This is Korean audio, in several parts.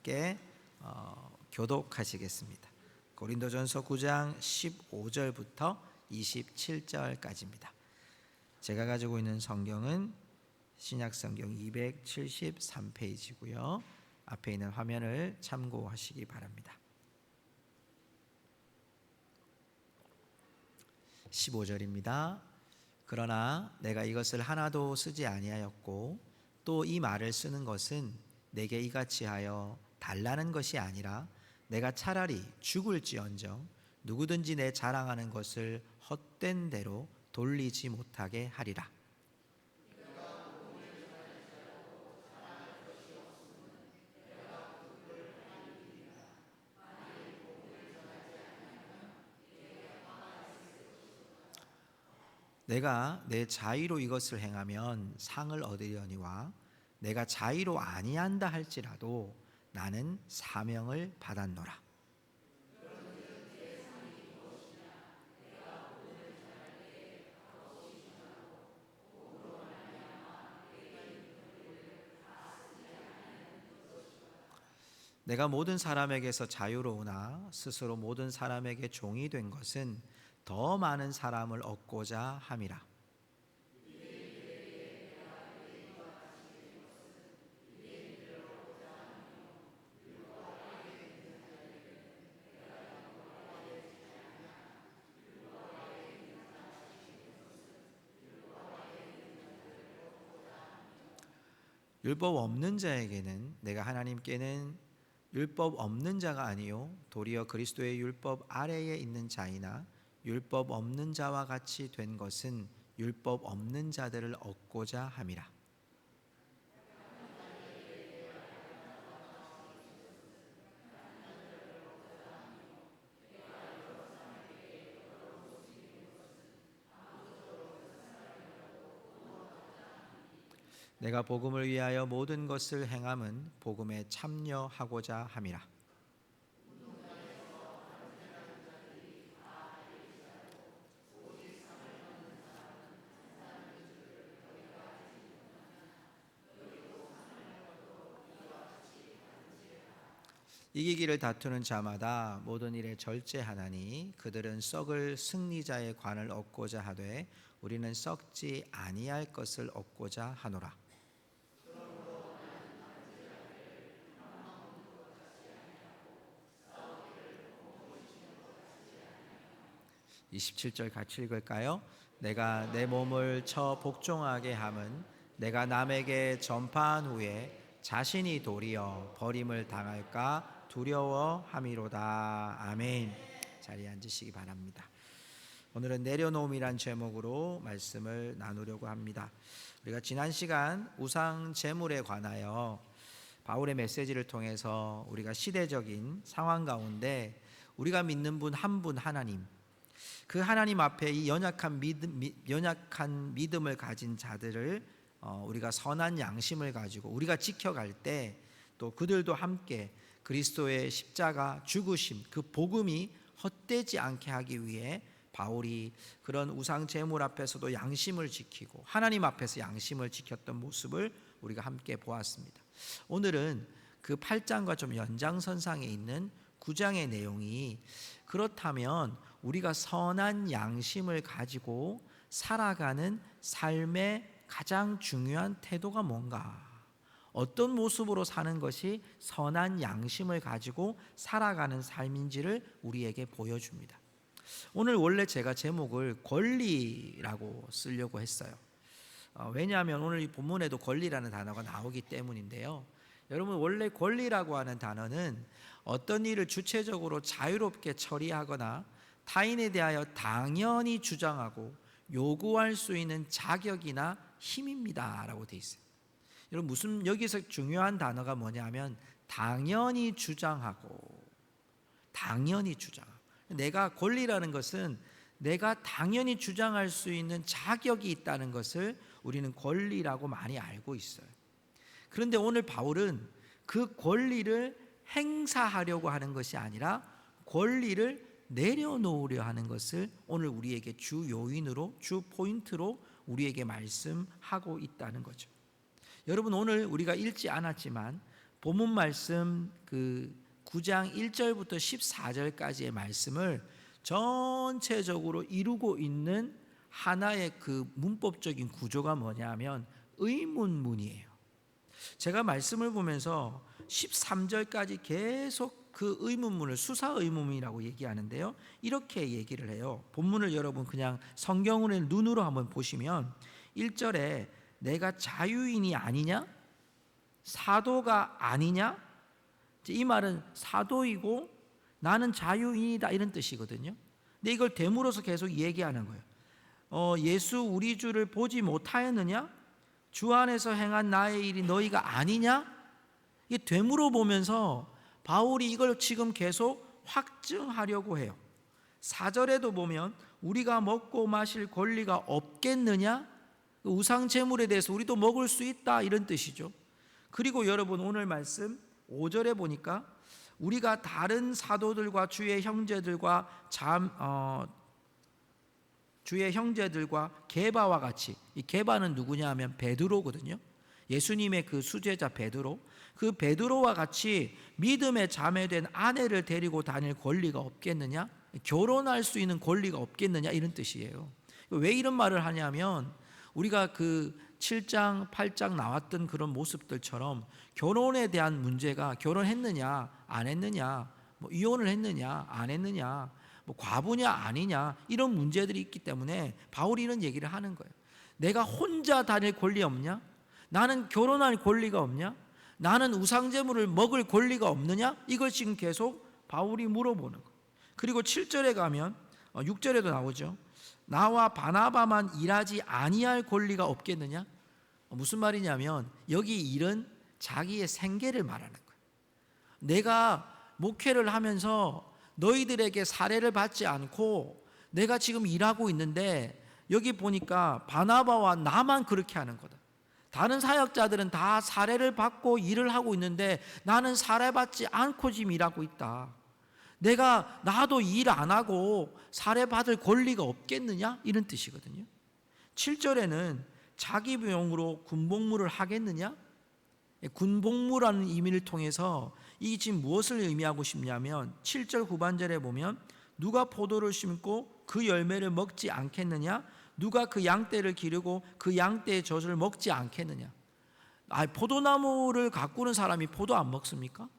함께 교독하시겠습니다. 고린도전서 9장 15절부터 27절까지입니다. 제가 가지고 있는 성경은 신약성경 273페이지고요. 앞에 있는 화면을 참고하시기 바랍니다. 15절입니다. 그러나 내가 이것을 하나도 쓰지 아니하였고 또 이 말을 쓰는 것은 내게 이같이 하여 달라는 것이 아니라 내가 차라리 죽을지언정 누구든지 내 자랑하는 것을 헛된 대로 돌리지 못하게 하리라. 내가 내 자의로 이것을 행하면 상을 얻으려니와 내가 자의로 아니한다 할지라도 나는 사명을 받았노라. 내가 모든 사람에게서 자유로우나 스스로 모든 사람에게 종이 된 것은 더 많은 사람을 얻고자 함이라. 율법 없는 자에게는 내가 하나님께는 율법 없는 자가 아니요 도리어 그리스도의 율법 아래에 있는 자이나 율법 없는 자와 같이 된 것은 율법 없는 자들을 얻고자 함이라. 내가 복음을 위하여 모든 것을 행함은 복음에 참여하고자 함이라. 이기기를 다투는 자마다 모든 일에 절제하나니 그들은 썩을 승리자의 관을 얻고자 하되 우리는 썩지 아니할 것을 얻고자 하노라. 27절 같이 읽을까요? 내가 내 몸을 쳐 복종하게 함은 내가 남에게 전파한 후에 자신이 도리어 버림을 당할까 두려워함이로다. 아멘. 자리에 앉으시기 바랍니다. 오늘은 내려놓음이란 제목으로 말씀을 나누려고 합니다. 우리가 지난 시간 우상 제물에 관하여 바울의 메시지를 통해서 우리가 시대적인 상황 가운데 우리가 믿는 분 한 분 하나님, 그 하나님 앞에 이 연약한 믿음을 가진 자들을 우리가 선한 양심을 가지고 우리가 지켜갈 때 또 그들도 함께 그리스도의 십자가 죽으심, 그 복음이 헛되지 않게 하기 위해 바울이 그런 우상 제물 앞에서도 양심을 지키고 하나님 앞에서 양심을 지켰던 모습을 우리가 함께 보았습니다. 오늘은 그 8장과 좀 연장선상에 있는 9장의 내용이 그렇다면 우리가 선한 양심을 가지고 살아가는 삶의 가장 중요한 태도가 뭔가? 어떤 모습으로 사는 것이 선한 양심을 가지고 살아가는 삶인지를 우리에게 보여줍니다. 오늘 원래 제가 제목을 권리라고 쓰려고 했어요. 왜냐하면 오늘 이 본문에도 권리라는 단어가 나오기 때문인데요. 여러분, 원래 권리라고 하는 단어는 어떤 일을 주체적으로 자유롭게 처리하거나 타인에 대하여 당연히 주장하고 요구할 수 있는 자격이나 힘입니다 라고 되어 있어요. 여러분, 여기서 중요한 단어가 뭐냐면 당연히 주장하고 내가 권리라는 것은 내가 당연히 주장할 수 있는 자격이 있다는 것을 우리는 권리라고 많이 알고 있어요. 그런데 오늘 바울은 그 권리를 행사하려고 하는 것이 아니라 권리를 내려놓으려 하는 것을 오늘 우리에게 주 요인으로, 주 포인트로 우리에게 말씀하고 있다는 거죠. 여러분, 오늘 우리가 읽지 않았지만 본문 말씀 그 9장 1절부터 14절까지의 말씀을 전체적으로 이루고 있는 하나의 그 문법적인 구조가 뭐냐면 의문문이에요. 제가 말씀을 보면서 13절까지 계속 그 의문문을 수사 의문문이라고 얘기하는데요, 이렇게 얘기를 해요. 본문을 여러분 그냥 성경을 눈으로 한번 보시면 1절에 내가 자유인이 아니냐? 사도가 아니냐? 이 말은 사도이고 나는 자유인이다 이런 뜻이거든요. 근데 이걸 되물어서 계속 얘기하는 거예요. 예수 우리 주를 보지 못하였느냐? 주 안에서 행한 나의 일이 너희가 아니냐? 이게 되물어 보면서 바울이 이걸 지금 계속 확증하려고 해요. 4절에도 보면 우리가 먹고 마실 권리가 없겠느냐? 우상 제물에 대해서 우리도 먹을 수 있다 이런 뜻이죠. 그리고 여러분 오늘 말씀 5절에 보니까 우리가 다른 사도들과 주의 형제들과 게바와 같이, 이 게바는 누구냐 하면 베드로거든요. 예수님의 그 수제자 베드로, 그 베드로와 같이 믿음에 자매된 아내를 데리고 다닐 권리가 없겠느냐? 결혼할 수 있는 권리가 없겠느냐 이런 뜻이에요. 왜 이런 말을 하냐면 우리가 그 7장 8장 나왔던 그런 모습들처럼 결혼에 대한 문제가 결혼했느냐 안 했느냐, 뭐 이혼을 했느냐 안 했느냐, 뭐 과부냐 아니냐 이런 문제들이 있기 때문에 바울이 이런 얘기를 하는 거예요. 내가 혼자 다닐 권리 없냐? 나는 결혼할 권리가 없냐? 나는 우상제물을 먹을 권리가 없느냐? 이걸 지금 계속 바울이 물어보는 거예요. 그리고 7절에 가면 6절에도 나오죠. 나와 바나바만 일하지 아니할 권리가 없겠느냐? 무슨 말이냐면 여기 일은 자기의 생계를 말하는 거예요. 내가 목회를 하면서 너희들에게 사례를 받지 않고 내가 지금 일하고 있는데 여기 보니까 바나바와 나만 그렇게 하는 거다. 다른 사역자들은 다 사례를 받고 일을 하고 있는데 나는 사례받지 않고 지금 일하고 있다. 나도 일 안 하고 사례받을 권리가 없겠느냐? 이런 뜻이거든요. 7절에는 자기 비용으로 군복무를 하겠느냐? 군복무라는 의미를 통해서 이 지금 무엇을 의미하고 싶냐면 7절 후반절에 보면 누가 포도를 심고 그 열매를 먹지 않겠느냐? 누가 그 양떼를 기르고 그 양떼의 젖을 먹지 않겠느냐? 포도나무를 가꾸는 사람이 포도 안 먹습니까?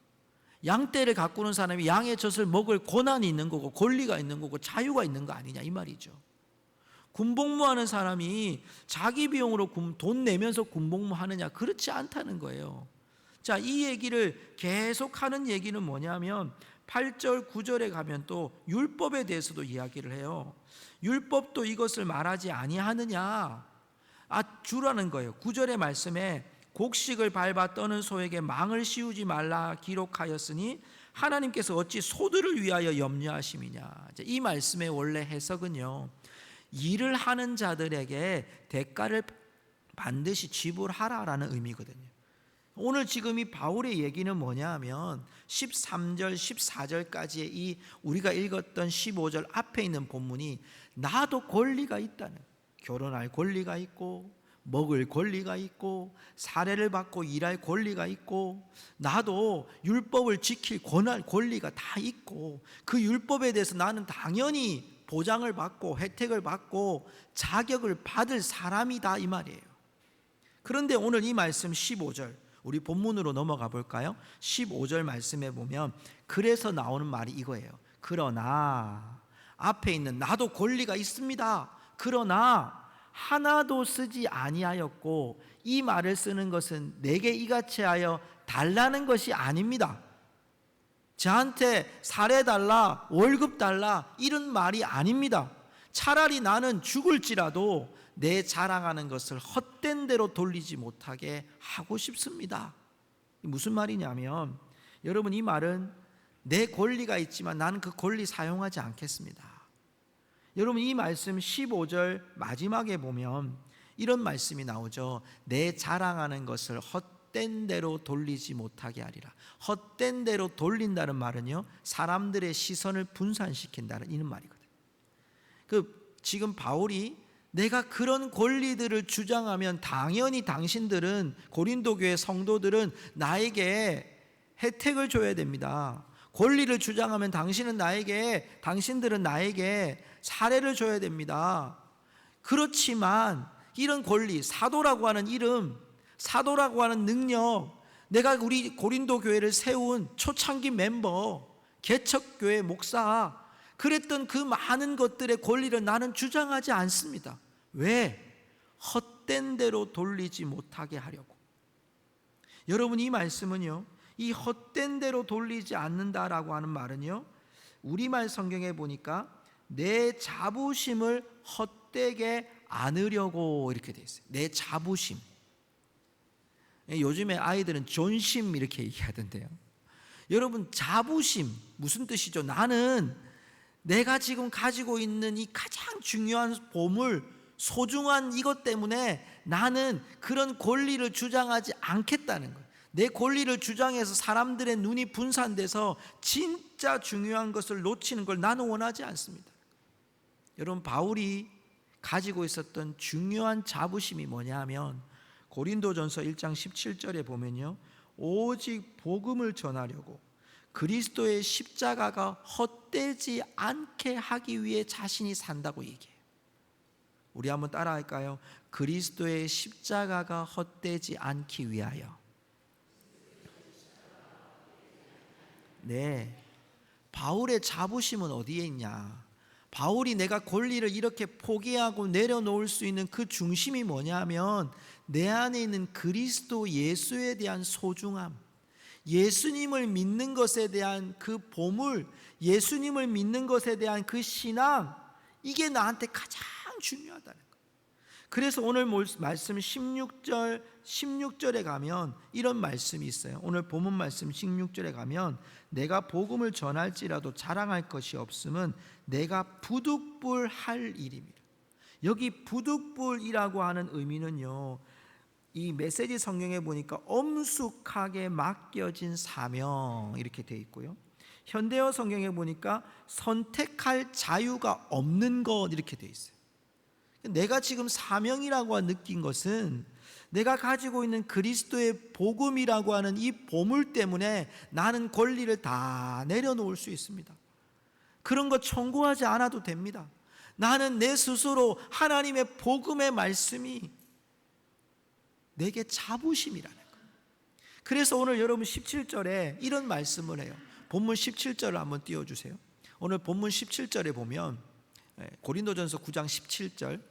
양떼를 가꾸는 사람이 양의 젖을 먹을 권한이 있는 거고 권리가 있는 거고 자유가 있는 거 아니냐 이 말이죠. 군복무하는 사람이 자기 비용으로 돈 내면서 군복무하느냐? 그렇지 않다는 거예요. 자, 이 얘기를 계속하는 얘기는 뭐냐면 8절 9절에 가면 또 율법에 대해서도 이야기를 해요. 율법도 이것을 말하지 아니하느냐? 주라는 거예요. 9절의 말씀에 곡식을 밟아 떠는 소에게 망을 씌우지 말라 기록하였으니 하나님께서 어찌 소들을 위하여 염려하심이냐. 이 말씀의 원래 해석은요, 일을 하는 자들에게 대가를 반드시 지불하라라는 의미거든요. 오늘 지금 이 바울의 얘기는 뭐냐 하면 13절 14절까지의 이 우리가 읽었던 15절 앞에 있는 본문이 나도 권리가 있다는, 결혼할 권리가 있고 먹을 권리가 있고 사례를 받고 일할 권리가 있고 나도 율법을 지킬 권리가 다 있고 그 율법에 대해서 나는 당연히 보장을 받고 혜택을 받고 자격을 받을 사람이다 이 말이에요. 그런데 오늘 이 말씀 15절 우리 본문으로 넘어가 볼까요? 15절 말씀에 보면 그래서 나오는 말이 이거예요. 그러나 앞에 있는 나도 권리가 있습니다. 그러나 하나도 쓰지 아니하였고 이 말을 쓰는 것은 내게 이같이 하여 달라는 것이 아닙니다. 저한테 사례 달라, 월급 달라 이런 말이 아닙니다. 차라리 나는 죽을지라도 내 자랑하는 것을 헛된 대로 돌리지 못하게 하고 싶습니다. 무슨 말이냐면 여러분 이 말은 내 권리가 있지만 나는 그 권리 사용하지 않겠습니다. 여러분 이 말씀 15절 마지막에 보면 이런 말씀이 나오죠. 내 자랑하는 것을 헛된 대로 돌리지 못하게 하리라. 헛된 대로 돌린다는 말은요, 사람들의 시선을 분산시킨다는 이런 말이거든요. 지금 바울이 내가 그런 권리들을 주장하면 당연히 당신들은 고린도 교회 성도들은 나에게 혜택을 줘야 됩니다. 권리를 주장하면 당신들은 나에게 사례를 줘야 됩니다. 그렇지만 이런 권리, 사도라고 하는 이름, 사도라고 하는 능력, 내가 우리 고린도 교회를 세운 초창기 멤버, 개척교회 목사, 그랬던 그 많은 것들의 권리를 나는 주장하지 않습니다. 왜? 헛된 대로 돌리지 못하게 하려고. 여러분, 이 말씀은요, 이 헛된 대로 돌리지 않는다라고 하는 말은요, 우리말 성경에 보니까 내 자부심을 헛되게 안으려고 이렇게 돼 있어요. 내 자부심. 요즘에 아이들은 존심 이렇게 얘기하던데요. 여러분, 자부심 무슨 뜻이죠? 나는 내가 지금 가지고 있는 이 가장 중요한 보물, 소중한 이것 때문에 나는 그런 권리를 주장하지 않겠다는 거예요. 내 권리를 주장해서 사람들의 눈이 분산돼서 진짜 중요한 것을 놓치는 걸 나는 원하지 않습니다. 여러분, 바울이 가지고 있었던 중요한 자부심이 뭐냐 하면 고린도전서 1장 17절에 보면요, 오직 복음을 전하려고 그리스도의 십자가가 헛되지 않게 하기 위해 자신이 산다고 얘기해요. 우리 한번 따라할까요? 그리스도의 십자가가 헛되지 않기 위하여. 네, 바울의 자부심은 어디에 있냐? 바울이 내가 권리를 이렇게 포기하고 내려놓을 수 있는 그 중심이 뭐냐 하면 내 안에 있는 그리스도 예수에 대한 소중함, 예수님을 믿는 것에 대한 그 보물, 예수님을 믿는 것에 대한 그 신앙, 이게 나한테 가장 중요하다는 거예요. 그래서 오늘 말씀 16절에 가면 이런 말씀이 있어요. 오늘 본문 말씀 16절에 가면 내가 복음을 전할지라도 자랑할 것이 없음은 내가 부득불할 일입니다. 여기 부득불이라고 하는 의미는요, 이 메시지 성경에 보니까 엄숙하게 맡겨진 사명 이렇게 돼 있고요, 현대어 성경에 보니까 선택할 자유가 없는 것 이렇게 돼 있어요. 내가 지금 사명이라고 느낀 것은 내가 가지고 있는 그리스도의 복음이라고 하는 이 보물 때문에 나는 권리를 다 내려놓을 수 있습니다. 그런 거 청구하지 않아도 됩니다. 나는 내 스스로 하나님의 복음의 말씀이 내게 자부심이라는 거예요. 그래서 오늘 여러분 17절에 이런 말씀을 해요. 본문 17절을 한번 띄워주세요. 오늘 본문 17절에 보면 고린도전서 9장 17절,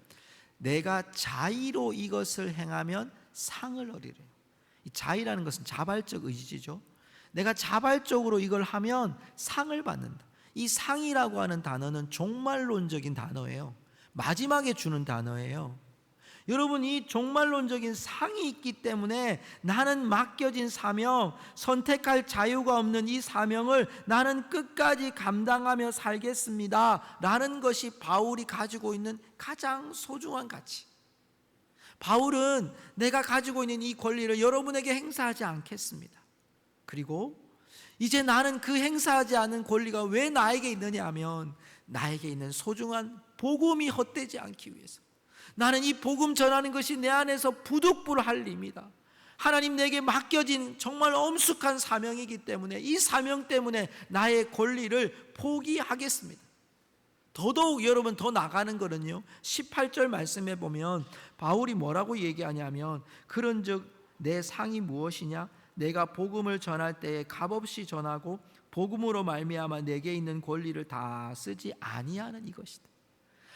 내가 자의로 이것을 행하면 상을 얻으리라. 이 자의라는 것은 자발적 의지죠. 내가 자발적으로 이걸 하면 상을 받는다. 이 상이라고 하는 단어는 종말론적인 단어예요. 마지막에 주는 단어예요. 여러분, 이 종말론적인 상이 있기 때문에 나는 맡겨진 사명, 선택할 자유가 없는 이 사명을 나는 끝까지 감당하며 살겠습니다 라는 것이 바울이 가지고 있는 가장 소중한 가치. 바울은 내가 가지고 있는 이 권리를 여러분에게 행사하지 않겠습니다. 그리고 이제 나는 그 행사하지 않은 권리가 왜 나에게 있느냐 하면 나에게 있는 소중한 복음이 헛되지 않기 위해서, 나는 이 복음 전하는 것이 내 안에서 부득불할 일입니다. 하나님 내게 맡겨진 정말 엄숙한 사명이기 때문에 이 사명 때문에 나의 권리를 포기하겠습니다. 더더욱 여러분 더 나가는 거는요, 18절 말씀에 보면 바울이 뭐라고 얘기하냐면 그런즉 내 상이 무엇이냐? 내가 복음을 전할 때에 값없이 전하고 복음으로 말미암아 내게 있는 권리를 다 쓰지 아니하는 이것이다.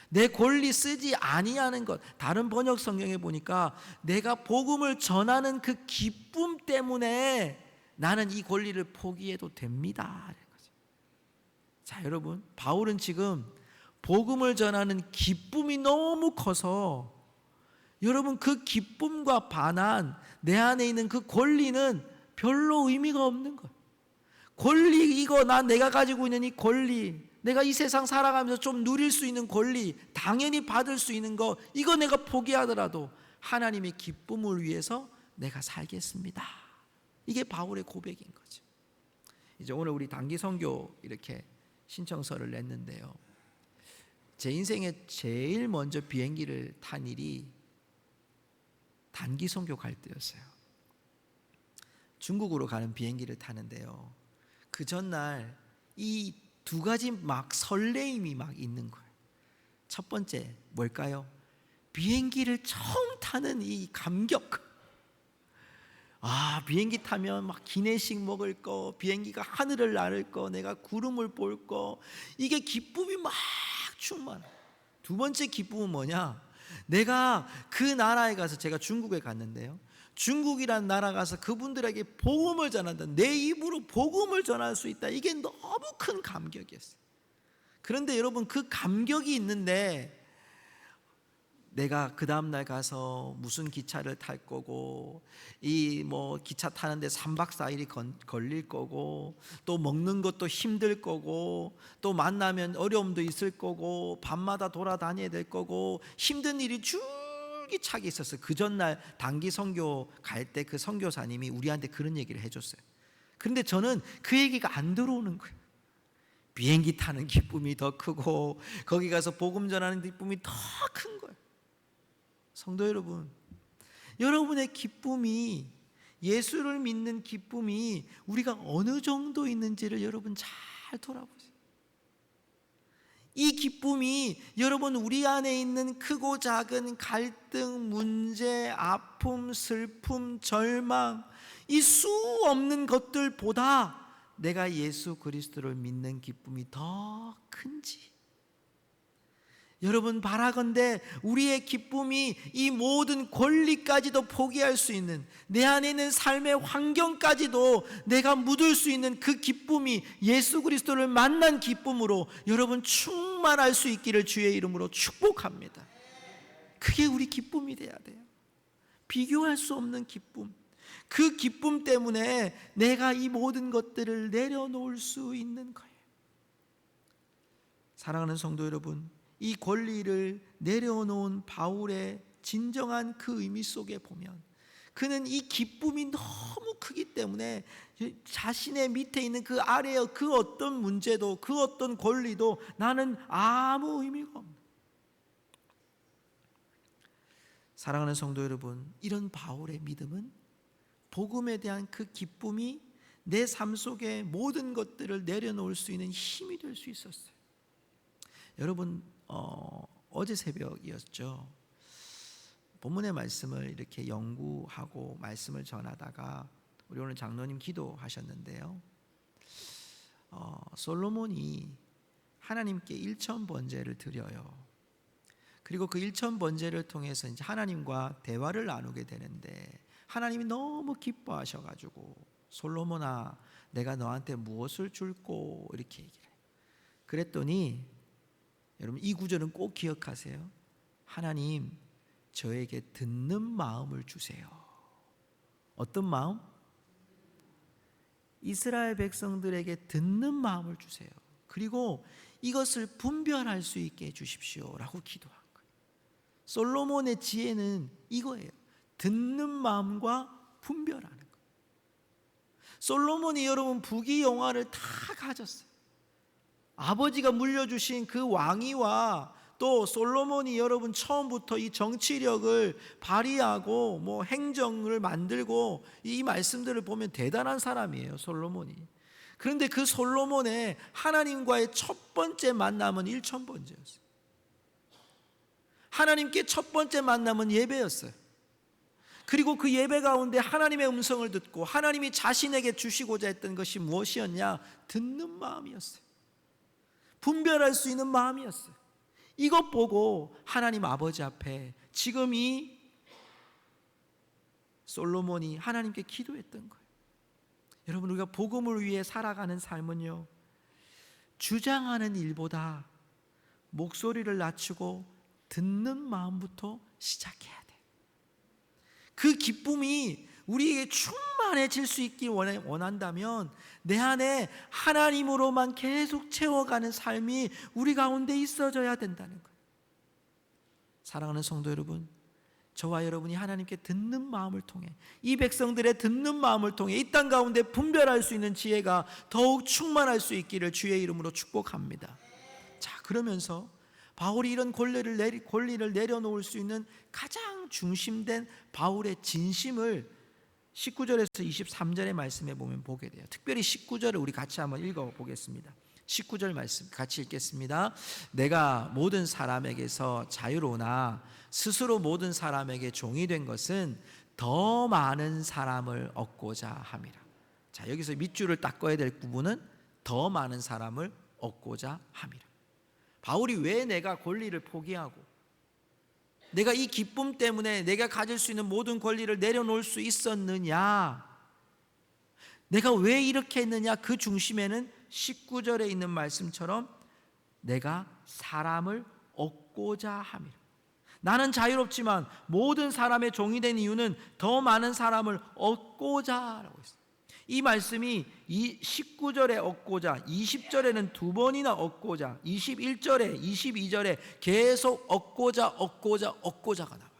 내 권리 쓰지 아니하는 것. 다른 번역 성경에 보니까 내가 복음을 전하는 그 기쁨 때문에 나는 이 권리를 포기해도 됩니다. 자, 여러분, 바울은 지금 복음을 전하는 기쁨이 너무 커서 여러분 그 기쁨과 반한 내 안에 있는 그 권리는 별로 의미가 없는 거예요. 권리, 이거 내가 가지고 있는 이 권리, 내가 이 세상 살아가면서 좀 누릴 수 있는 권리, 당연히 받을 수 있는 거, 이거 내가 포기하더라도 하나님의 기쁨을 위해서 내가 살겠습니다. 이게 바울의 고백인 거죠. 이제 오늘 우리 단기 선교 이렇게 신청서를 냈는데요, 제 인생에 제일 먼저 비행기를 탄 일이 단기 선교 갈 때였어요. 중국으로 가는 비행기를 타는데요, 그 전날 이 두 가지 막 설레임이 막 있는 거예요. 첫 번째 뭘까요? 비행기를 처음 타는 이 감격. 비행기 타면 막 기내식 먹을 거, 비행기가 하늘을 나를 거, 내가 구름을 볼 거, 이게 기쁨이 막 충만해. 두 번째 기쁨은 뭐냐? 내가 그 나라에 가서, 제가 중국에 갔는데요, 중국이란 나라 가서 그분들에게 복음을 전한다, 내 입으로 복음을 전할 수 있다. 이게 너무 큰 감격이었어요. 그런데 여러분, 그 감격이 있는데 내가 그 다음날 가서 무슨 기차를 탈 거고, 이 뭐 기차 타는데 3박 4일이 걸릴 거고, 또 먹는 것도 힘들 거고, 또 만나면 어려움도 있을 거고, 밤마다 돌아다녀야 될 거고, 힘든 일이 줄기차게 있었어요. 그 전날 단기 선교 갈 때 그 선교사님이 우리한테 그런 얘기를 해줬어요. 그런데 저는 그 얘기가 안 들어오는 거예요. 비행기 타는 기쁨이 더 크고, 거기 가서 복음 전하는 기쁨이 더 큰 거예요. 성도 여러분, 여러분의 기쁨이, 예수를 믿는 기쁨이 우리가 어느 정도 있는지를 여러분 잘 돌아보세요. 이 기쁨이 여러분 우리 안에 있는 크고 작은 갈등, 문제, 아픔, 슬픔, 절망, 이 수 없는 것들보다 내가 예수 그리스도를 믿는 기쁨이 더 큰지, 여러분 바라건대 우리의 기쁨이 이 모든 권리까지도 포기할 수 있는, 내 안에 있는 삶의 환경까지도 내가 묻을 수 있는 그 기쁨이 예수 그리스도를 만난 기쁨으로 여러분 충만할 수 있기를 주의 이름으로 축복합니다. 그게 우리 기쁨이 돼야 돼요. 비교할 수 없는 기쁨. 그 기쁨 때문에 내가 이 모든 것들을 내려놓을 수 있는 거예요. 사랑하는 성도 여러분, 이 권리를 내려놓은 바울의 진정한 그 의미 속에 보면, 그는 이 기쁨이 너무 크기 때문에 자신의 밑에 있는 그 아래의 그 어떤 문제도, 그 어떤 권리도 나는 아무 의미가 없는. 사랑하는 성도 여러분, 이런 바울의 믿음은 복음에 대한 그 기쁨이 내 삶 속에 모든 것들을 내려놓을 수 있는 힘이 될 수 있었어요. 여러분, 어제 새벽이었죠. 본문의 말씀을 이렇게 연구하고 말씀을 전하다가 우리 오늘 장로님 기도하셨는데요, 솔로몬이 하나님께 일천 번제를 드려요. 그리고 그 일천 번제를 통해서 이제 하나님과 대화를 나누게 되는데, 하나님이 너무 기뻐하셔가지고 솔로몬아, 내가 너한테 무엇을 줄꼬, 이렇게 얘기를 해요. 그랬더니 여러분, 이 구절은 꼭 기억하세요. 하나님, 저에게 듣는 마음을 주세요. 어떤 마음? 이스라엘 백성들에게 듣는 마음을 주세요. 그리고 이것을 분별할 수 있게 해주십시오 라고 기도한 거예요. 솔로몬의 지혜는 이거예요. 듣는 마음과 분별하는 거예요. 솔로몬이 여러분 부귀영화를 다 가졌어요. 아버지가 물려주신 그 왕위와 또 솔로몬이 여러분 처음부터 이 정치력을 발휘하고 뭐 행정을 만들고, 이 말씀들을 보면 대단한 사람이에요, 솔로몬이. 그런데 그 솔로몬의 하나님과의 첫 번째 만남은 일천번제였어요. 하나님께 첫 번째 만남은 예배였어요. 그리고 그 예배 가운데 하나님의 음성을 듣고 하나님이 자신에게 주시고자 했던 것이 무엇이었냐? 듣는 마음이었어요. 분별할 수 있는 마음이었어요. 이것 보고 하나님 아버지 앞에 지금 이 솔로몬이 하나님께 기도했던 거예요. 여러분, 우리가 복음을 위해 살아가는 삶은요, 주장하는 일보다 목소리를 낮추고 듣는 마음부터 시작해야 돼요. 그 기쁨이 우리에게 충만해질 수 있길 원한다면 내 안에 하나님으로만 계속 채워가는 삶이 우리 가운데 있어져야 된다는 거예요. 사랑하는 성도 여러분, 저와 여러분이 하나님께 듣는 마음을 통해, 이 백성들의 듣는 마음을 통해 이 땅 가운데 분별할 수 있는 지혜가 더욱 충만할 수 있기를 주의 이름으로 축복합니다. 자, 그러면서 바울이 이런 권리를 내려놓을 수 있는 가장 중심된 바울의 진심을 19절에서 23절의 말씀에 보면 보게 돼요. 특별히 19절을 우리 같이 한번 읽어보겠습니다. 19절 말씀 같이 읽겠습니다. 내가 모든 사람에게서 자유로우나 스스로 모든 사람에게 종이 된 것은 더 많은 사람을 얻고자 함이라. 자, 여기서 밑줄을 닦아야 될 부분은 더 많은 사람을 얻고자 함이라. 바울이 왜 내가 권리를 포기하고 내가 이 기쁨 때문에 내가 가질 수 있는 모든 권리를 내려놓을 수 있었느냐, 내가 왜 이렇게 했느냐, 그 중심에는 19절에 있는 말씀처럼 내가 사람을 얻고자 함이라. 나는 자유롭지만 모든 사람의 종이 된 이유는 더 많은 사람을 얻고자 라고 했어요. 이 말씀이 이 19절에 얻고자, 20절에는 두 번이나 얻고자, 21절에 22절에 계속 얻고자가 나와요.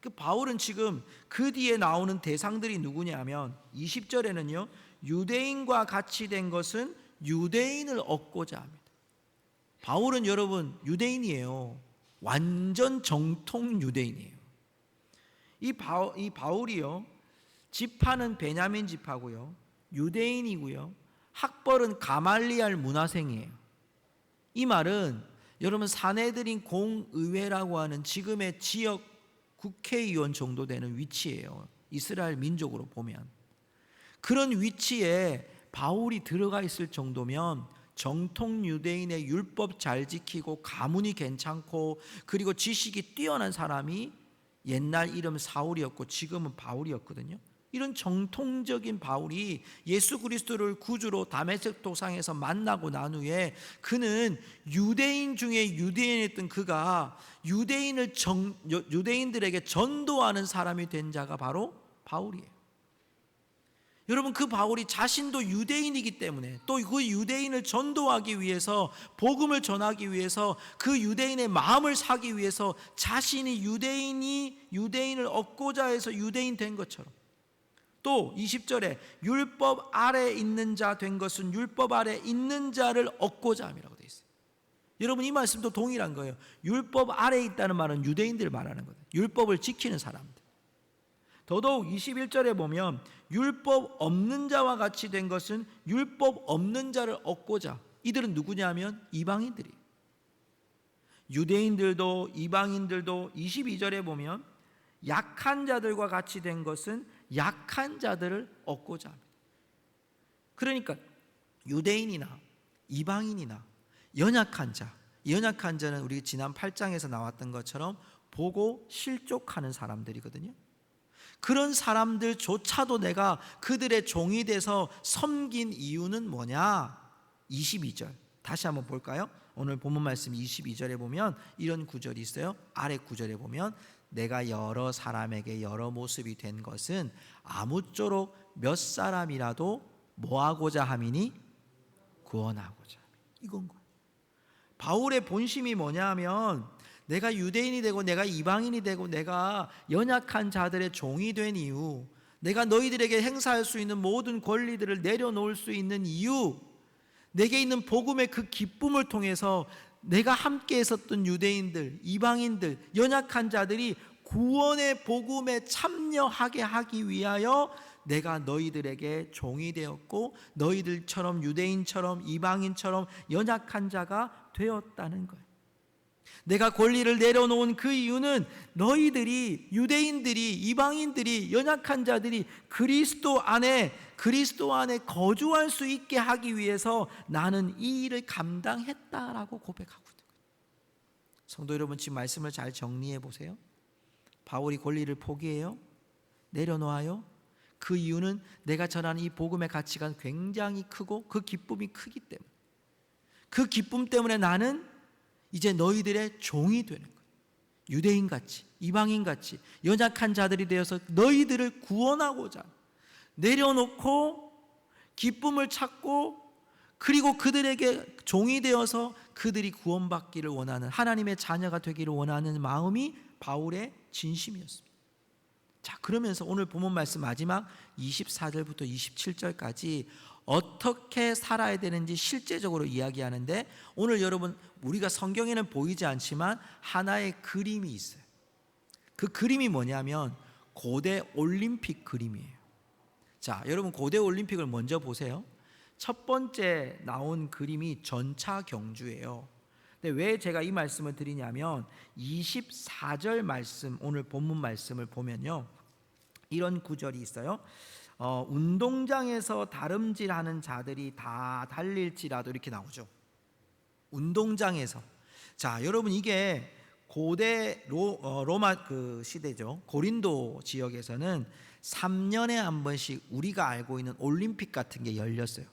그 바울은 지금 그 뒤에 나오는 대상들이 누구냐면 20절에는요, 유대인과 같이 된 것은 유대인을 얻고자 합니다. 바울은 여러분 유대인이에요. 완전 정통 유대인이에요. 이 바울이요, 지파는 베냐민 지파고요, 유대인이고요, 학벌은 가말리알 문화생이에요. 이 말은 여러분 사내들인 공의회라고 하는 지금의 지역 국회의원 정도 되는 위치예요. 이스라엘 민족으로 보면 그런 위치에 바울이 들어가 있을 정도면 정통 유대인의 율법 잘 지키고 가문이 괜찮고 그리고 지식이 뛰어난 사람이 옛날 이름 사울이었고 지금은 바울이었거든요. 이런 정통적인 바울이 예수 그리스도를 구주로 다메섹 도상에서 만나고 난 후에 그는 유대인 중에 유대인이었던 그가 유대인들에게 전도하는 사람이 된 자가 바로 바울이에요. 여러분, 그 바울이 자신도 유대인이기 때문에 또 그 유대인을 전도하기 위해서, 복음을 전하기 위해서, 그 유대인의 마음을 사기 위해서 자신이 유대인을 얻고자 해서 유대인 된 것처럼, 또 20절에 율법 아래 있는 자 된 것은 율법 아래 있는 자를 얻고자 함이라고 되어 있어요. 여러분, 이 말씀도 동일한 거예요. 율법 아래 있다는 말은 유대인들을 말하는 거예요. 율법을 지키는 사람들. 더더욱 21절에 보면 율법 없는 자와 같이 된 것은 율법 없는 자를 얻고자. 이들은 누구냐면 이방인들이에요. 유대인들도 이방인들도 22절에 보면 약한 자들과 같이 된 것은 약한 자들을 얻고자 합니다. 그러니까 유대인이나 이방인이나 연약한 자는 우리 지난 8장에서 나왔던 것처럼 보고 실족하는 사람들이거든요. 그런 사람들조차도 내가 그들의 종이 돼서 섬긴 이유는 뭐냐? 22절 다시 한번 볼까요? 오늘 본문 말씀 22절에 보면 이런 구절이 있어요. 아래 구절에 보면 내가 여러 사람에게 여러 모습이 된 것은 아무쪼록 몇 사람이라도 뭐하고자 함이니? 구원하고자 함이니. 이건 거예요. 바울의 본심이 뭐냐 하면 내가 유대인이 되고 내가 이방인이 되고 내가 연약한 자들의 종이 된 이유, 내가 너희들에게 행사할 수 있는 모든 권리들을 내려놓을 수 있는 이유, 내게 있는 복음의 그 기쁨을 통해서 내가 함께 했었던 유대인들, 이방인들, 연약한 자들이 구원의 복음에 참여하게 하기 위하여 내가 너희들에게 종이 되었고 너희들처럼 유대인처럼 이방인처럼 연약한 자가 되었다는 거예요. 내가 권리를 내려놓은 그 이유는 너희들이, 유대인들이, 이방인들이, 연약한 자들이 그리스도 안에 거주할 수 있게 하기 위해서 나는 이 일을 감당했다라고 고백하고 있는 거예요. 성도 여러분, 지금 말씀을 잘 정리해 보세요. 바울이 권리를 포기해요? 내려놓아요? 그 이유는 내가 전하는 이 복음의 가치가 굉장히 크고 그 기쁨이 크기 때문에, 그 기쁨 때문에 나는 이제 너희들의 종이 되는 거예요. 유대인같이 이방인같이 연약한 자들이 되어서 너희들을 구원하고자 내려놓고 기쁨을 찾고 그리고 그들에게 종이 되어서 그들이 구원받기를 원하는, 하나님의 자녀가 되기를 원하는 마음이 바울의 진심이었습니다. 자, 그러면서 오늘 본문 말씀 마지막 24절부터 27절까지 어떻게 살아야 되는지 실제적으로 이야기하는데, 오늘 여러분 우리가 성경에는 보이지 않지만 하나의 그림이 있어요. 그 그림이 뭐냐면 고대 올림픽 그림이에요. 자, 여러분 고대 올림픽을 먼저 보세요. 첫 번째 나온 그림이 전차 경주예요. 근데 왜 제가 이 말씀을 드리냐면 24절 말씀, 오늘 본문 말씀을 보면요, 이런 구절이 있어요. 운동장에서 다름질하는 자들이 다 달릴지라도, 이렇게 나오죠. 운동장에서. 자, 여러분 이게 고대 로마 그 시대죠. 고린도 지역에서는 3년에 한 번씩 우리가 알고 있는 올림픽 같은 게 열렸어요.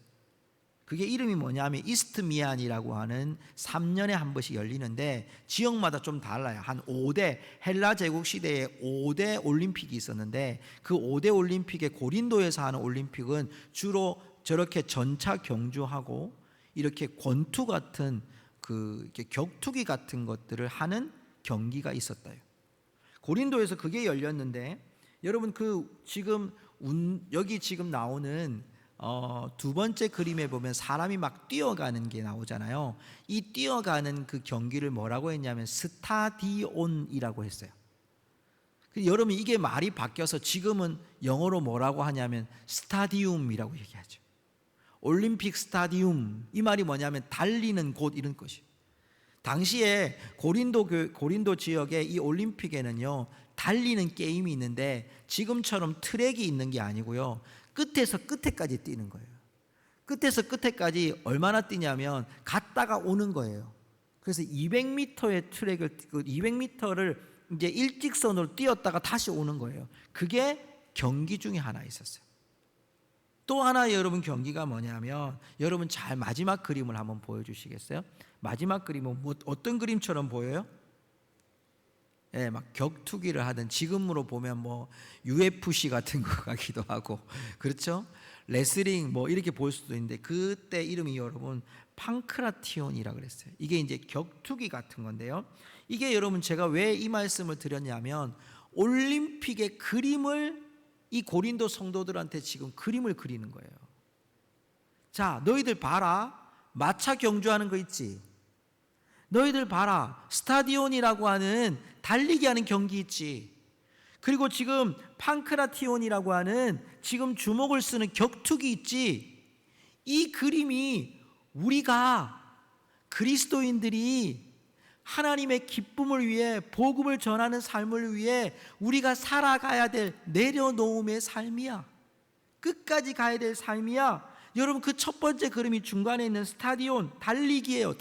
그게 이름이 뭐냐면 이스트미안이라고 하는 3년에 한 번씩 열리는데 지역마다 좀 달라요. 한 5대, 헬라 제국 시대에 5대 올림픽이 있었는데 그 5대 올림픽의 고린도에서 하는 올림픽은 주로 저렇게 전차 경주하고 이렇게 권투 같은 이렇게 격투기 같은 것들을 하는 경기가 있었다요. 고린도에서 그게 열렸는데 여러분 지금 여기 지금 나오는 두 번째 그림에 보면 사람이 막 뛰어가는 게 나오잖아요. 이 뛰어가는 그 경기를 뭐라고 했냐면 스타디온이라고 했어요. 여러분 이게 말이 바뀌어서 지금은 영어로 뭐라고 하냐면 스타디움이라고 얘기하죠. 올림픽 스타디움, 이 말이 뭐냐면 달리는 곳, 이런 것이. 당시에 고린도 지역의 이 올림픽에는요 달리는 게임이 있는데 지금처럼 트랙이 있는 게 아니고요, 끝에서 끝에까지 뛰는 거예요. 끝에서 끝에까지 얼마나 뛰냐면 갔다가 오는 거예요. 그래서 200m의 트랙을 200m를 이제 일직선으로 뛰었다가 다시 오는 거예요. 그게 경기 중에 하나 있었어요. 또 하나 여러분 경기가 뭐냐면, 여러분 잘 마지막 그림을 한번 보여주시겠어요? 마지막 그림은 어떤 그림처럼 보여요? 예, 막 격투기를 하든 지금으로 보면 뭐 UFC 같은 거 같기도 하고, 그렇죠? 레슬링 뭐 이렇게 볼 수도 있는데 그때 이름이 여러분 판크라티온이라 그랬어요. 이게 이제 격투기 같은 건데요. 이게 여러분 제가 왜 이 말씀을 드렸냐면 올림픽의 그림을 이 고린도 성도들한테 지금 그림을 그리는 거예요. 자, 너희들 봐라. 마차 경주하는 거 있지? 너희들 봐라. 스타디온이라고 하는 달리기 하는 경기 있지? 그리고 지금 판크라티온이라고 하는 지금 주먹을 쓰는 격투기 있지? 이 그림이 우리가 그리스도인들이 하나님의 기쁨을 위해 복음을 전하는 삶을 위해 우리가 살아가야 될 내려놓음의 삶이야. 끝까지 가야 될 삶이야. 여러분 그 첫 번째 그림이 중간에 있는 스타디온, 달리기예요.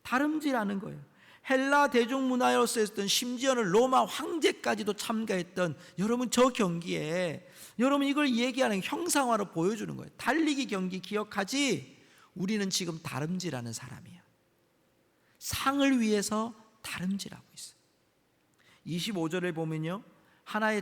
다름질하는 거예요. 헬라 대중문화였었던, 심지어는 로마 황제까지도 참가했던 여러분 저 경기에 여러분 이걸 얘기하는 형상화로 보여주는 거예요. 달리기 경기 기억하지? 우리는 지금 다름질하는 사람이야. 상을 위해서 다름질하고 있어요. 25절에 보면요,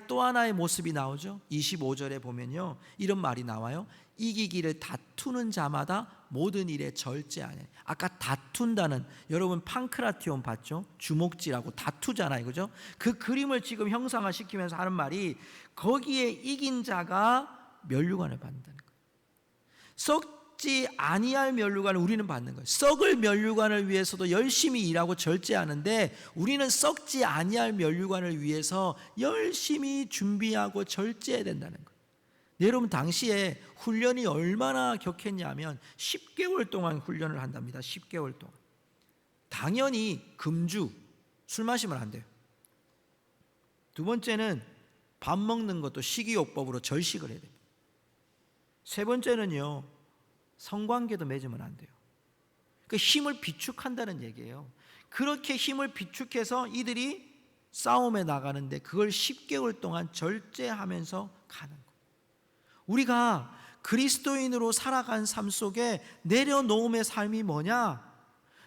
또 하나의 모습이 나오죠. 25절에 보면요, 이런 말이 나와요. 이기기를 다투는 자마다 모든 일에 절제하네. 아까 다툰다는, 여러분 판크라티온 봤죠? 주먹질하고 다투잖아요, 그죠? 그 그림을 지금 형상화시키면서 하는 말이 거기에 이긴 자가 멸류관을 받는다는 거예요. 썩지 아니할 멸류관을 우리는 받는 거예요. 썩을 멸류관을 위해서도 열심히 일하고 절제하는데 우리는 썩지 아니할 멸류관을 위해서 열심히 준비하고 절제해야 된다는 거예요. 여러분 당시에 훈련이 얼마나 격했냐면 10개월 동안 훈련을 한답니다. 10개월 동안. 당연히 금주, 술 마시면 안 돼요. 두 번째는 밥 먹는 것도 식이요법으로 절식을 해야 됩니다. 세 번째는요, 성관계도 맺으면 안 돼요. 그 힘을 비축한다는 얘기예요. 그렇게 힘을 비축해서 이들이 싸움에 나가는데 그걸 10개월 동안 절제하면서 가는 거예요. 우리가 그리스도인으로 살아간 삶 속에 내려놓음의 삶이 뭐냐?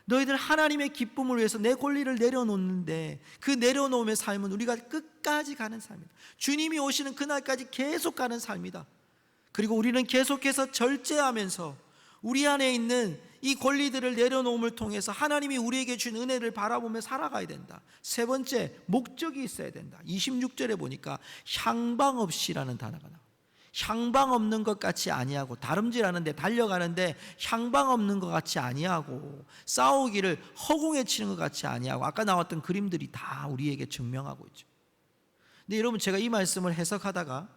너희들 하나님의 기쁨을 위해서 내 권리를 내려놓는데 그 내려놓음의 삶은 우리가 끝까지 가는 삶이다. 주님이 오시는 그날까지 계속 가는 삶이다. 그리고 우리는 계속해서 절제하면서 우리 안에 있는 이 권리들을 내려놓음을 통해서 하나님이 우리에게 준 은혜를 바라보며 살아가야 된다. 세 번째, 목적이 있어야 된다. 26절에 보니까 향방 없이라는 단어가 나와요. 향방 없는 것 같이 아니하고, 다름질하는데 달려가는데 향방 없는 것 같이 아니하고, 싸우기를 허공에 치는 것 같이 아니하고, 아까 나왔던 그림들이 다 우리에게 증명하고 있죠. 근데 여러분, 제가 이 말씀을 해석하다가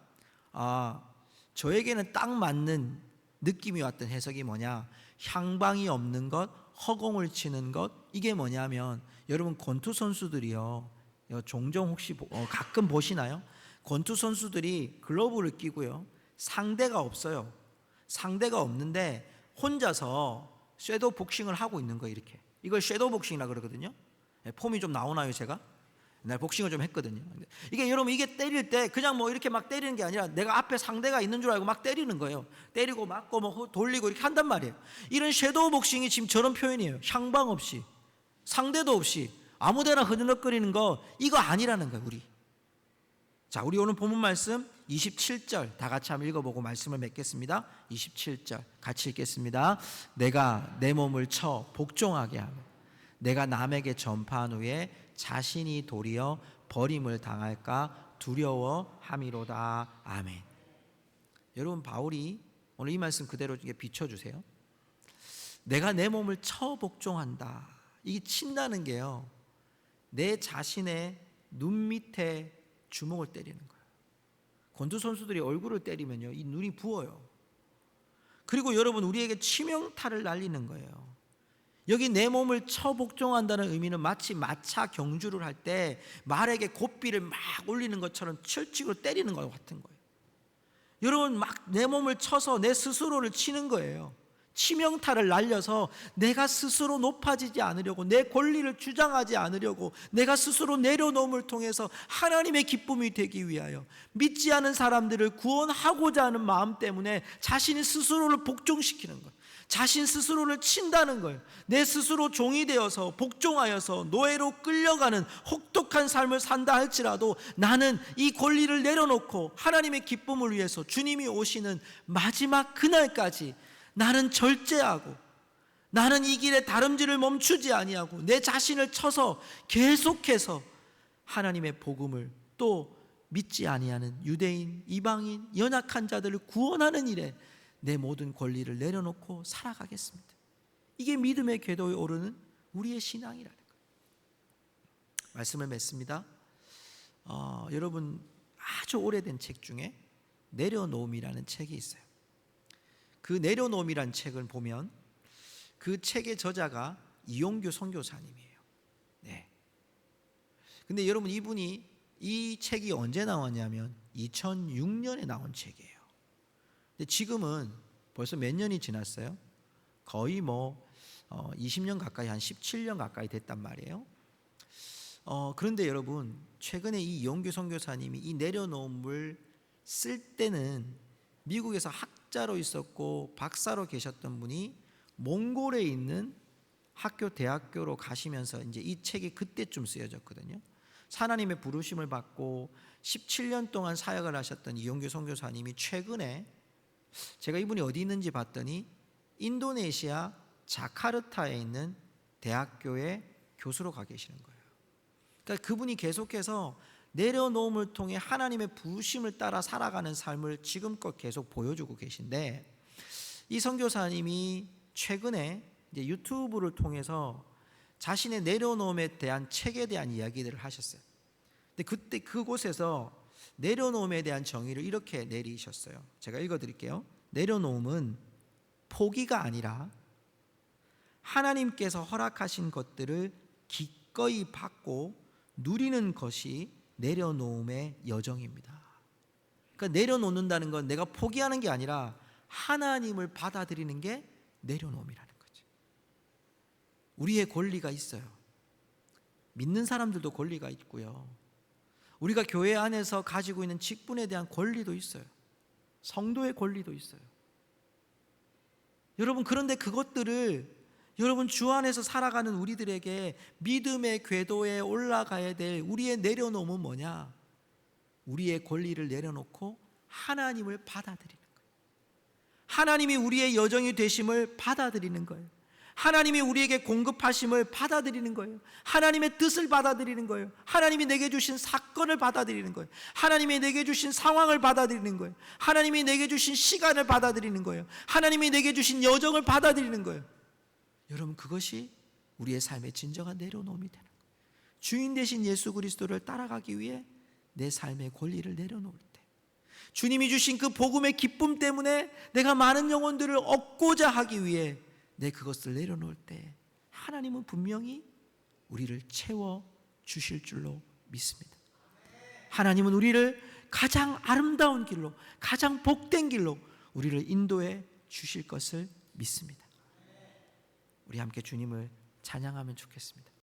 저에게는 딱 맞는 느낌이 왔던 해석이 뭐냐, 향방이 없는 것, 허공을 치는 것, 이게 뭐냐면, 여러분 권투 선수들이요, 종종 혹시 가끔 보시나요? 권투 선수들이 글러브를 끼고요, 상대가 없어요. 상대가 없는데 혼자서 섀도우 복싱을 하고 있는 거예요. 이렇게. 이걸 섀도우 복싱이라 그러거든요. 폼이 좀 나오나요? 제가 옛날 복싱을 좀 했거든요. 이게 여러분, 이게 때릴 때 그냥 뭐 이렇게 막 때리는 게 아니라 내가 앞에 상대가 있는 줄 알고 막 때리는 거예요. 때리고 맞고 뭐 돌리고 이렇게 한단 말이에요. 이런 섀도우 복싱이 지금 저런 표현이에요. 향방 없이, 상대도 없이 아무데나 흐느적거리는 거, 이거 아니라는 거예요. 우리. 자, 우리 오늘 본문 말씀 27절 다 같이 한번 읽어보고 말씀을 맺겠습니다. 27절 같이 읽겠습니다. 내가 내 몸을 쳐 복종하게 하며 내가 남에게 전파한 후에 자신이 도리어 버림을 당할까 두려워함이로다. 아멘. 여러분, 바울이 오늘 이 말씀 그대로 비춰주세요. 내가 내 몸을 쳐 복종한다. 이게 친다는 게요, 내 자신의 눈 밑에 주먹을 때리는 거예요. 권투 선수들이 얼굴을 때리면요, 이 눈이 부어요. 그리고 여러분, 우리에게 치명타를 날리는 거예요. 여기 내 몸을 쳐 복종한다는 의미는 마치 마차 경주를 할 때 말에게 고삐를 막 올리는 것처럼 철칙으로 때리는 것과 같은 거예요. 여러분, 막 내 몸을 쳐서 내 스스로를 치는 거예요. 치명타를 날려서 내가 스스로 높아지지 않으려고, 내 권리를 주장하지 않으려고, 내가 스스로 내려놓음을 통해서 하나님의 기쁨이 되기 위하여 믿지 않은 사람들을 구원하고자 하는 마음 때문에 자신이 스스로를 복종시키는 거예요. 자신 스스로를 친다는 거예요. 내 스스로 종이 되어서 복종하여서 노예로 끌려가는 혹독한 삶을 산다 할지라도 나는 이 권리를 내려놓고 하나님의 기쁨을 위해서 주님이 오시는 마지막 그날까지 나는 절제하고, 나는 이 길에 다름질을 멈추지 아니하고 내 자신을 쳐서 계속해서 하나님의 복음을, 또 믿지 아니하는 유대인, 이방인, 연약한 자들을 구원하는 일에 내 모든 권리를 내려놓고 살아가겠습니다. 이게 믿음의 궤도에 오르는 우리의 신앙이라는 거예요. 말씀을 맺습니다. 여러분, 아주 오래된 책 중에 내려놓음이라는 책이 있어요. 그 내려놓음이라는 책을 보면 그 책의 저자가 이용규 선교사님이에요. 네. 근데 여러분, 이분이 이 책이 언제 나왔냐면 2006년에 나온 책이에요. 근데 지금은 벌써 몇 년이 지났어요. 거의 20년 가까이, 한 17년 가까이 됐단 말이에요. 그런데 여러분, 최근에 이 이용규 선교사님이 이 내려놓음을 쓸 때는 미국에서 학자로 있었고 박사로 계셨던 분이 몽골에 있는 대학교로 가시면서 이제 이 책이 그때쯤 쓰여졌거든요. 하나님의 부르심을 받고 17년 동안 사역을 하셨던 이용규 선교사님이 최근에, 제가 이분이 어디 있는지 봤더니 인도네시아 자카르타에 있는 대학교의 교수로 가 계시는 거예요. 그러니까 그분이 계속해서 내려놓음을 통해 하나님의 부르심을 따라 살아가는 삶을 지금껏 계속 보여주고 계신데, 이 선교사님이 최근에 이제 유튜브를 통해서 자신의 내려놓음에 대한 책에 대한 이야기들을 하셨어요. 근데 그때 그곳에서 내려놓음에 대한 정의를 이렇게 내리셨어요. 제가 읽어드릴게요. 내려놓음은 포기가 아니라 하나님께서 허락하신 것들을 기꺼이 받고 누리는 것이 내려놓음의 여정입니다. 그러니까 내려놓는다는 건 내가 포기하는 게 아니라 하나님을 받아들이는 게 내려놓음이라는 거죠. 우리의 권리가 있어요. 믿는 사람들도 권리가 있고요. 우리가 교회 안에서 가지고 있는 직분에 대한 권리도 있어요. 성도의 권리도 있어요. 여러분, 그런데 그것들을 여러분 주 안에서 살아가는 우리들에게 믿음의 궤도에 올라가야 될 우리의 내려놓음은 뭐냐? 우리의 권리를 내려놓고 하나님을 받아들이는 거예요. 하나님이 우리의 여정이 되심을 받아들이는 거예요. 하나님이 우리에게 공급하심을 받아들이는 거예요. 하나님의 뜻을 받아들이는 거예요. 하나님이 내게 주신 사건을 받아들이는 거예요. 하나님이 내게 주신 상황을 받아들이는 거예요. 하나님이 내게 주신 시간을 받아들이는 거예요. 하나님이 내게 주신 여정을 받아들이는 거예요. 여러분, 그것이 우리의 삶의 진정한 내려놓음이 되는 거예요. 주인 되신 예수 그리스도를 따라가기 위해 내 삶의 권리를 내려놓을 때, 주님이 주신 그 복음의 기쁨 때문에 내가 많은 영혼들을 얻고자 하기 위해 내 그것을 내려놓을 때 하나님은 분명히 우리를 채워 주실 줄로 믿습니다. 하나님은 우리를 가장 아름다운 길로, 가장 복된 길로 우리를 인도해 주실 것을 믿습니다. 우리 함께 주님을 찬양하면 좋겠습니다.